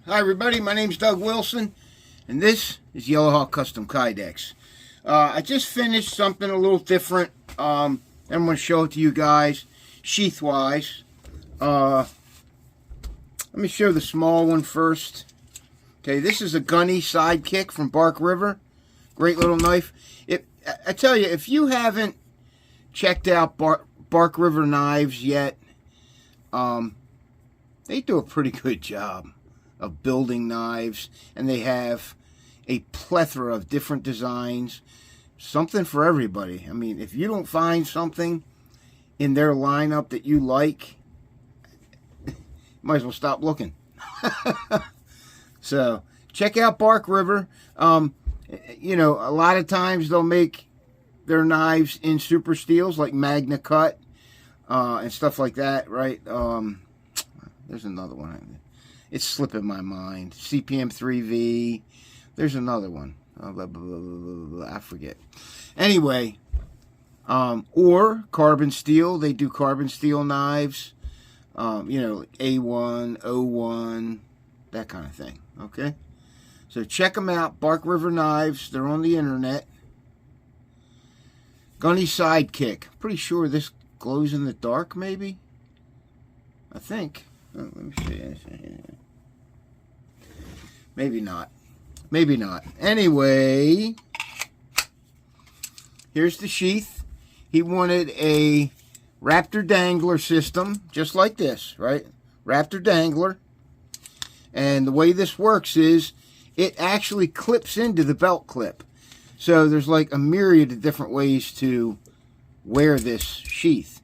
Hi everybody, my name's Doug Wilson, and this is Yellowhawk Custom Kydex. I just finished something a little different. I'm going to show it to you guys, sheath-wise. Let me show the small one first. Okay, this is a gunny sidekick from Bark River. Great little knife. I tell you, if you haven't checked out Bark River knives yet, they do a pretty good job of building knives, and they have a plethora of different designs, something for everybody. I mean, if you don't find something in their lineup that you like, you might as well stop looking. So check out Bark River. You know, a lot of times they'll make their knives in super steels like Magna Cut and stuff like that, right? There's another one. It's slipping my mind. CPM 3V. There's another one. Blah, blah, blah, blah, blah, I forget. Anyway, or carbon steel. They do carbon steel knives. You know, A1, O1, that kind of thing. Okay? So check them out. Bark River Knives. They're on the internet. Gunny Sidekick. Pretty sure this glows in the dark, maybe? I think. Oh, let me see. Maybe not. Maybe not. Anyway, here's the sheath. He wanted a Raptor Dangler system, just like this, right? Raptor Dangler. And the way this works is it actually clips into the belt clip. So there's like a myriad of different ways to wear this sheath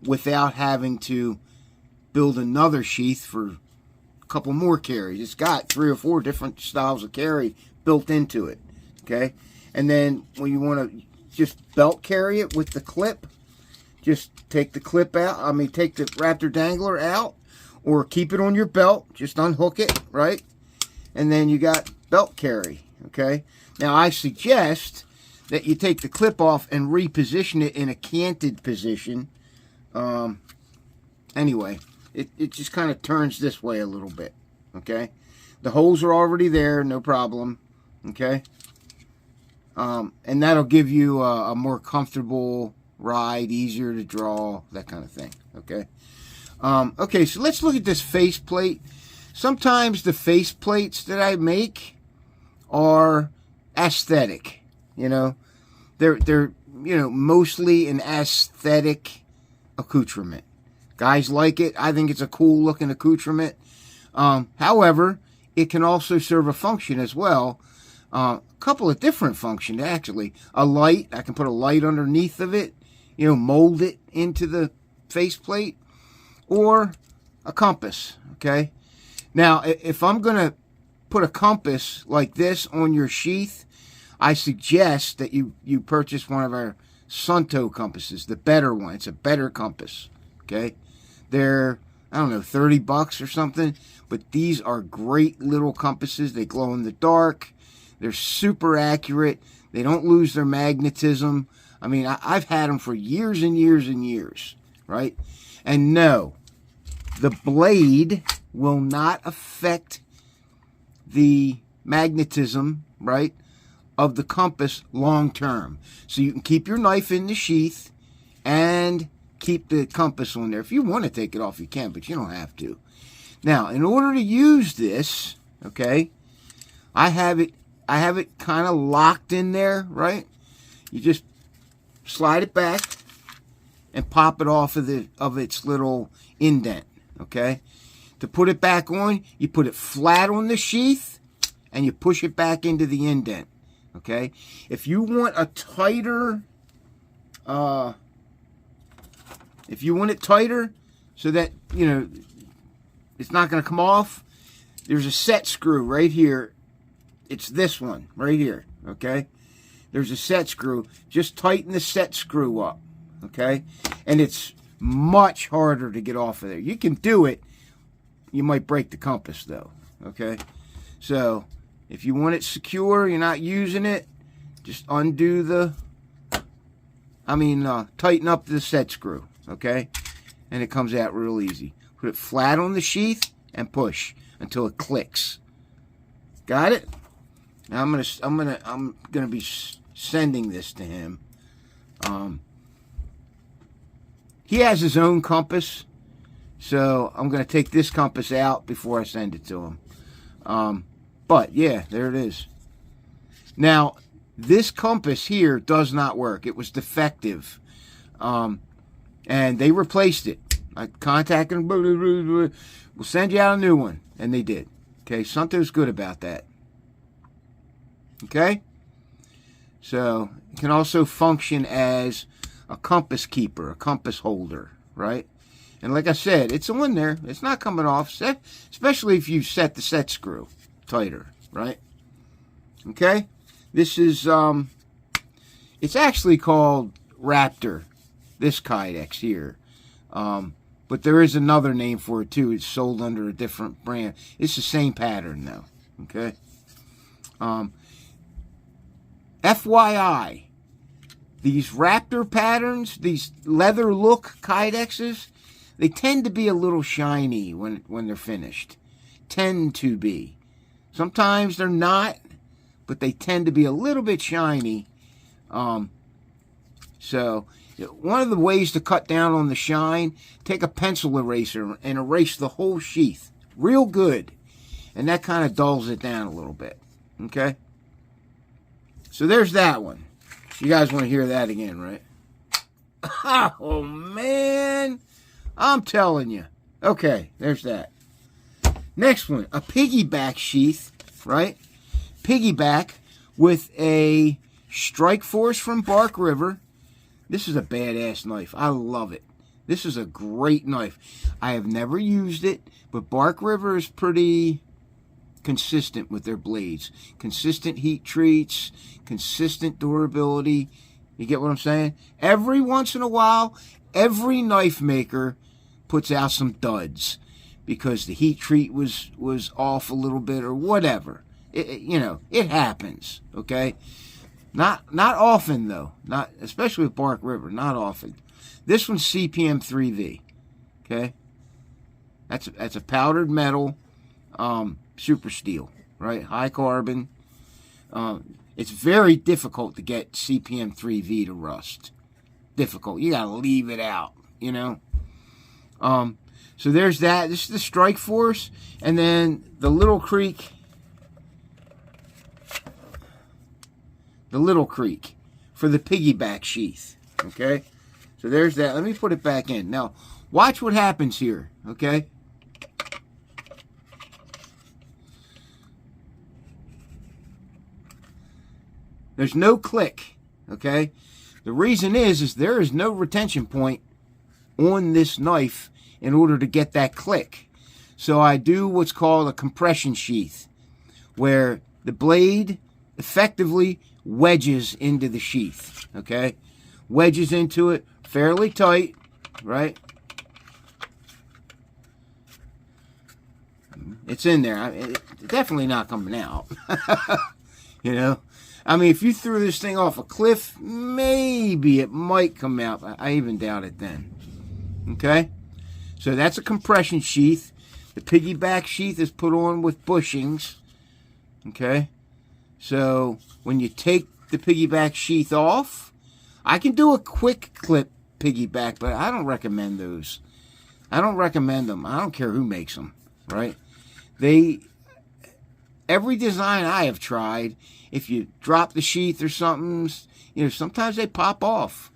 without having to build another sheath for a couple more carries. It's got 3 or 4 different styles of carry built into it. Okay, and then when you want to just belt carry it with the clip, just take the clip out. I mean, take the Raptor Dangler out, or keep it on your belt. Just unhook it, right? And then you got belt carry. Okay. Now I suggest that you take the clip off and reposition it in a canted position. Anyway. It just kind of turns this way a little bit, okay? The holes are already there, no problem, okay? And that'll give you a more comfortable ride, easier to draw, that kind of thing, okay? Okay, so let's look at this faceplate. Sometimes the faceplates that I make are aesthetic, you know? They're you know, mostly an aesthetic accoutrement. Guys like it. I think it's a cool looking accoutrement. However, it can also serve a function as well. A couple of different functions, actually. A light. I can put a light underneath of it. You know, mold it into the faceplate. Or a compass. Okay. Now, if I'm going to put a compass like this on your sheath, I suggest that you purchase one of our Sunto compasses. The better one. It's a better compass. Okay. They're, I don't know, 30 bucks or something. But these are great little compasses. They glow in the dark. They're super accurate. They don't lose their magnetism. I mean, I've had them for years and years and years, right? And no, the blade will not affect the magnetism, right, of the compass long term. So you can keep your knife in the sheath and keep the compass on there. If you want to take it off, you can, but you don't have to. Now, in order to use this, okay, I have it kind of locked in there, right? You just slide it back and pop it off of its little indent, okay? To put it back on, you put it flat on the sheath and you push it back into the indent, okay? If you want a tighter if you want it tighter so that, you know, it's not going to come off, there's a set screw right here. It's this one right here, okay? There's a set screw. Just tighten the set screw up, okay? And it's much harder to get off of there. You can do it. You might break the compass, though, okay? So if you want it secure, you're not using it, just undo the, tighten up the set screw. Okay, and it comes out real easy. Put it flat on the sheath and push until it clicks. Got it? Now I'm gonna be sending this to him. He has his own compass, so I'm gonna take this compass out before I send it to him. But yeah, there it is. Now this compass here does not work. It was defective, and they replaced it. I contacted them. We'll send you out a new one, and they did. Okay, Sunto's good about that. Okay, so it can also function as a compass keeper, a compass holder, right? And like I said, it's on there. It's not coming off, especially if you set the set screw tighter, right? Okay, this is it's actually called Raptor, this Kydex here, but there is another name for it too. It's sold under a different brand. It's the same pattern though. Okay. FYI, these Raptor patterns, these leather look Kydexes, they tend to be a little shiny when they're finished. Tend to be. Sometimes they're not, but they tend to be a little bit shiny. So one of the ways to cut down on the shine, take a pencil eraser and erase the whole sheath real good, and that kind of dulls it down a little bit. Okay, so there's that one. You guys want to hear that again, right? Oh man, I'm telling you. Okay, there's that. Next one, a piggyback sheath, right? Piggyback with a Strike Force from Bark River. This is a badass knife. I love it. This is a great knife. I have never used it, but Bark River is pretty consistent with their blades. Consistent heat treats, consistent durability. You get what I'm saying? Every once in a while, every knife maker puts out some duds because the heat treat was off a little bit or whatever. You know, it happens, okay? Not often though. Not especially with Bark River, not often. This one's CPM 3V. Okay? That's a powdered metal super steel, right? High carbon. It's very difficult to get CPM 3V to rust. Difficult. You gotta leave it out, you know? So there's that. This is the Strike Force, and then the Little Creek. The Little Creek for the piggyback sheath. Okay? So there's that. Let me put it back in. Now, watch what happens here. Okay? There's no click. Okay? The reason is there is no retention point on this knife in order to get that click. So I do what's called a compression sheath, where the blade effectively wedges into the sheath. Okay? Wedges into it fairly tight, right? It's in there. It's definitely not coming out. You know? I mean, if you threw this thing off a cliff, maybe it might come out. I even doubt it then. Okay? So that's a compression sheath. The piggyback sheath is put on with bushings. Okay? So when you take the piggyback sheath off, I can do a quick clip piggyback, but I don't recommend those. I don't recommend them. I don't care who makes them, right? Every design I have tried, if you drop the sheath or something, you know, sometimes they pop off.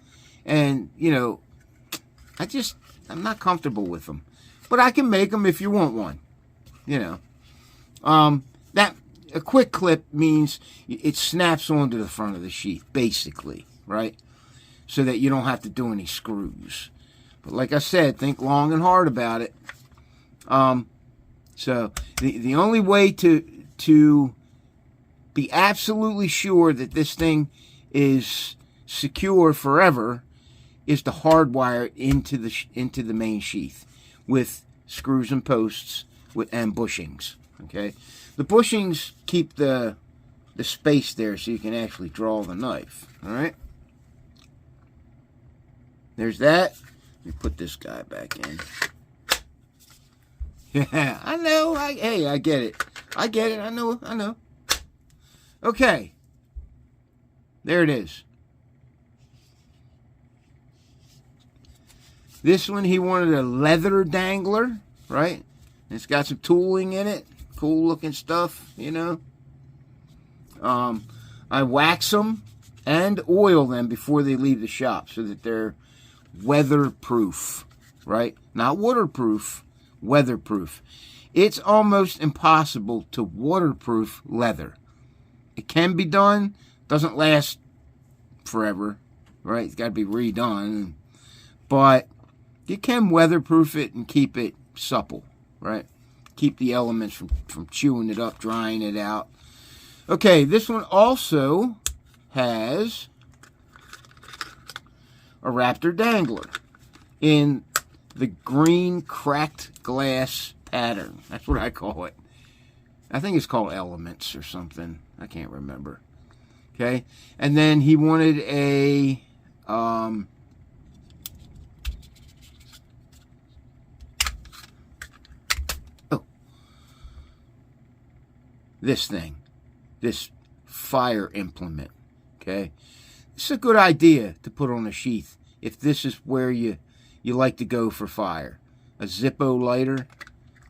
And, you know, I'm not comfortable with them. But I can make them if you want one, you know. A quick clip means it snaps onto the front of the sheath, basically, right? So that you don't have to do any screws. But like I said, think long and hard about it. So the only way to be absolutely sure that this thing is secure forever is to hardwire it into the main sheath with screws and posts and bushings. Okay, the bushings keep the space there so you can actually draw the knife. All right, there's that. Let me put this guy back in. Yeah, I know. Hey, I get it. I get it. I know. Okay. There it is. This one, he wanted a leather dangler, right? It's got some tooling in it. Cool looking stuff, you know. I wax them and oil them before they leave the shop so that they're weatherproof, right? Not waterproof, weatherproof. It's almost impossible to waterproof leather. It can be done. Doesn't last forever, right? It's got to be redone. But you can weatherproof it and keep it supple, right? Keep the elements from chewing it up, drying it out. Okay, this one also has a Raptor Dangler in the green cracked glass pattern. That's what I call it. I think it's called Elements or something. I can't remember. Okay, and then he wanted a this thing, this fire implement. Okay, it's a good idea to put on a sheath if this is where you like to go for fire. A Zippo lighter.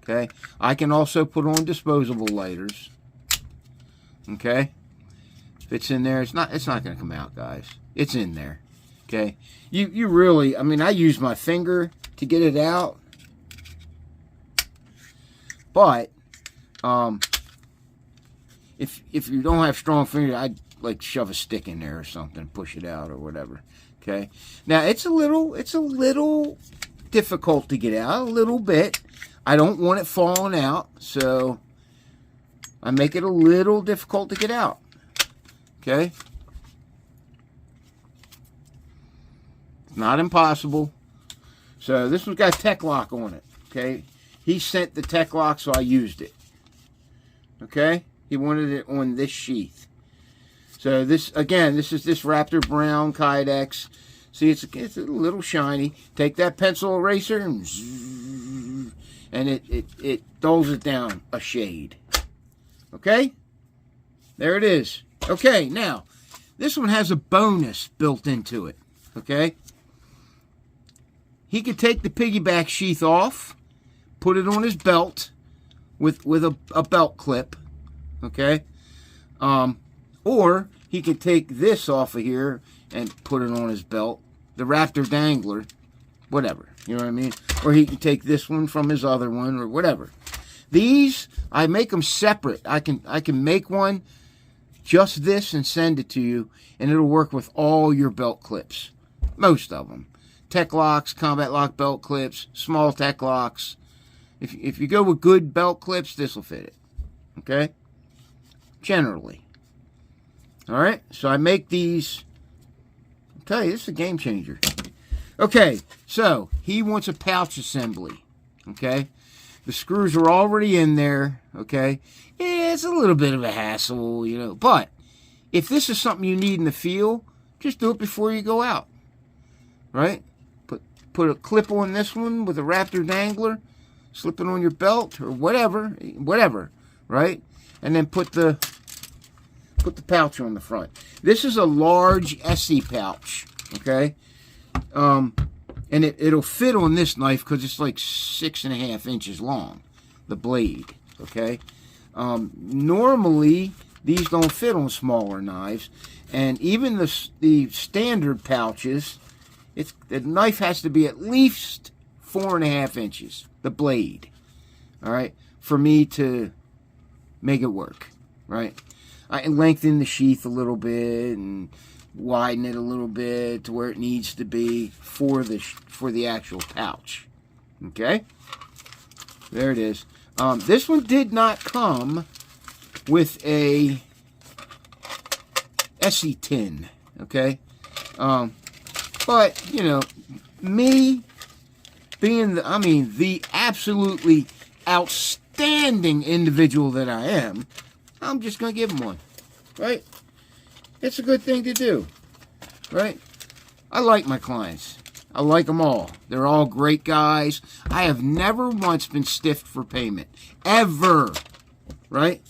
Okay, I can also put on disposable lighters. Okay, if it's in there, it's not going to come out, guys. It's in there. Okay, you really, I mean, I use my finger to get it out, but if you don't have strong fingers, I'd like shove a stick in there or something, push it out or whatever. Okay, now it's a little difficult to get out, a little bit. I don't want it falling out, so I make it a little difficult to get out. Okay? Not impossible. So this one's got Tech Lock on it. Okay? He sent the Tech Lock, so I used it. Okay? He wanted it on this sheath. So this, again, this is this Raptor Brown Kydex. See, it's a little shiny. Take that pencil eraser and zzz, and it dulls it down a shade. Okay? There it is. Okay, now, this one has a bonus built into it. Okay? He could take the piggyback sheath off, put it on his belt with a belt clip. Okay? Or he could take this off of here and put it on his belt. The Raptor Dangler. Whatever. You know what I mean? Or he can take this one from his other one or whatever. These, I make them separate. I can make one just this and send it to you, and it'll work with all your belt clips. Most of them. Tech Locks, Combat Lock belt clips, small Tech Locks. If you go with good belt clips, this will fit it. Okay? Generally. Alright? So I make these. I'll tell you, this is a game changer. Okay, so he wants a pouch assembly. Okay? The screws are already in there. Okay? Yeah, it's a little bit of a hassle, you know. But if this is something you need in the field, just do it before you go out. Right? Put a clip on this one with a Raptor Dangler. Slip it on your belt or whatever. Right? And then put the pouch on the front. This is a large SE pouch. Okay? And it'll fit on this knife because it's like 6.5 inches long, the blade, okay? Normally, these don't fit on smaller knives, and even the standard pouches, the knife has to be at least 4.5 inches, the blade, all right, for me to make it work, right? I can lengthen the sheath a little bit and widen it a little bit to where it needs to be for the actual pouch. Okay, there it is. This one did not come with a SE tin. Okay, but you know, me being the absolutely outstanding individual that I am, I'm just gonna give him one, right? It's a good thing to do, right? I like my clients. I like them all. They're all great guys. I have never once been stiffed for payment. Ever. Right?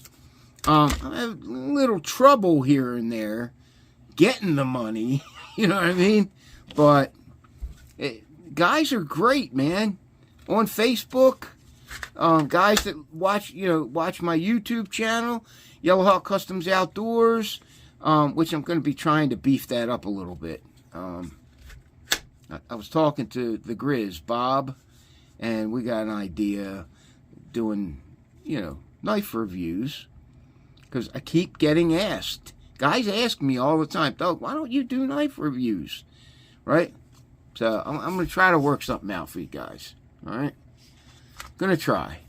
I have a little trouble here and there getting the money. You know what I mean? But guys are great, man. On Facebook, guys that watch my YouTube channel, Yellow Hawk Customs Outdoors, which I'm going to be trying to beef that up a little bit. I was talking to the Grizz, Bob, and we got an idea doing, knife reviews, because I keep getting asked. Guys ask me all the time, Doug, why don't you do knife reviews? Right? So I'm going to try to work something out for you guys. All right? Going to try.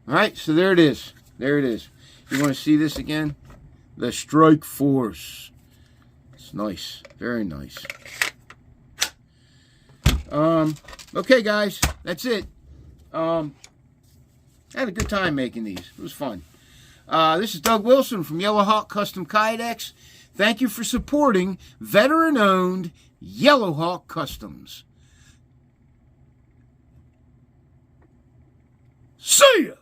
All right, so there it is. There it is. You want to see this again? The Strike Force. It's nice. Very nice. Okay, guys. That's it. I had a good time making these. It was fun. This is Doug Wilson from Yellow Hawk Custom Kydex. Thank you for supporting veteran-owned Yellow Hawk Customs. See ya!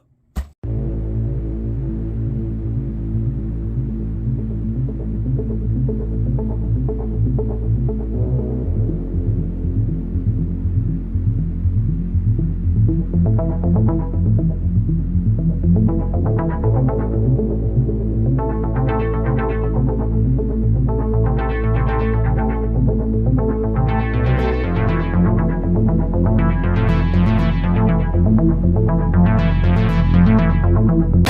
Thank you.